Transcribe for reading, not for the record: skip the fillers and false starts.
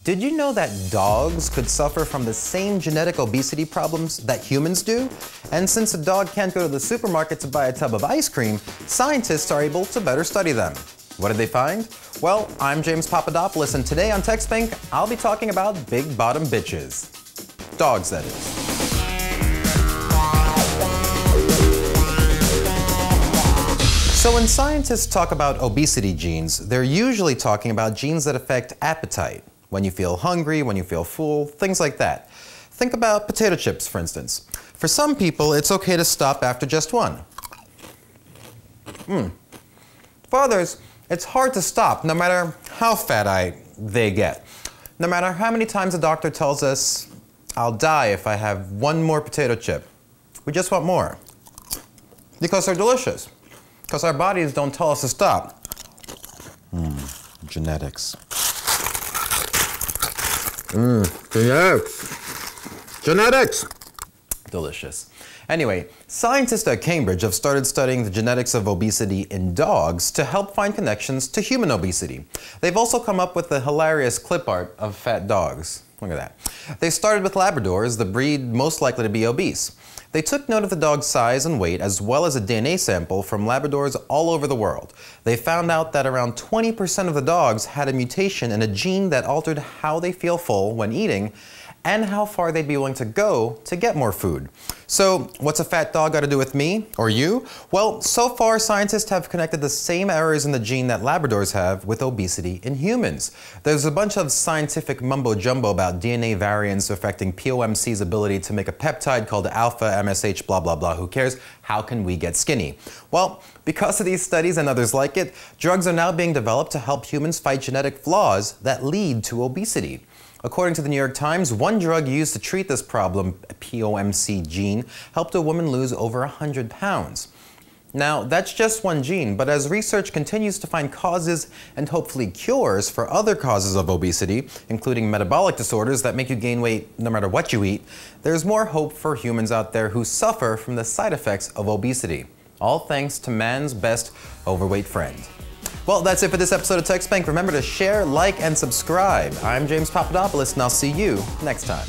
Did you know that dogs could suffer from the same genetic obesity problems that humans do? And since a dog can't go to the supermarket to buy a tub of ice cream, scientists are able to better study them. What did they find? Well, I'm James Papadopoulos, and today on TechSpank, I'll be talking about big bottom bitches. Dogs, that is. So when scientists talk about obesity genes, they're usually talking about genes that affect appetite. When you feel hungry, when you feel full, things like that. Think about potato chips, for instance. For some people, it's okay to stop after just one. For others, it's hard to stop no matter how fat they get. No matter how many times the doctor tells us, I'll die if I have one more potato chip. We just want more. Because they're delicious. Because our bodies don't tell us to stop. Genetics. Genetics! Delicious. Anyway, scientists at Cambridge have started studying the genetics of obesity in dogs to help find connections to human obesity. They've also come up with the hilarious clip art of fat dogs. Look at that. They started with labradors, the breed most likely to be obese. They took note of the dog's size and weight as well as a DNA sample from labradors all over the world. They found out that around 20% of the dogs had a mutation in a gene that altered how they feel full when eating and how far they'd be willing to go to get more food. So, what's a fat dog got to do with me or you? Well, so far scientists have connected the same errors in the gene that labradors have with obesity in humans. There's a bunch of scientific mumbo-jumbo about DNA variants affecting POMC's ability to make a peptide called alpha MSH blah blah blah. Who cares? How can we get skinny? Well, because of these studies and others like it, drugs are now being developed to help humans fight genetic flaws that lead to obesity. According to the New York Times, one drug used to treat this problem, a POMC gene, helped a woman lose over 100 pounds. Now, that's just one gene, but as research continues to find causes and hopefully cures for other causes of obesity, including metabolic disorders that make you gain weight no matter what you eat, there's more hope for humans out there who suffer from the side effects of obesity. All thanks to man's best overweight friend. Well, that's it for this episode of TechSpank. Remember to share, like, and subscribe. I'm James Papadopoulos, and I'll see you next time.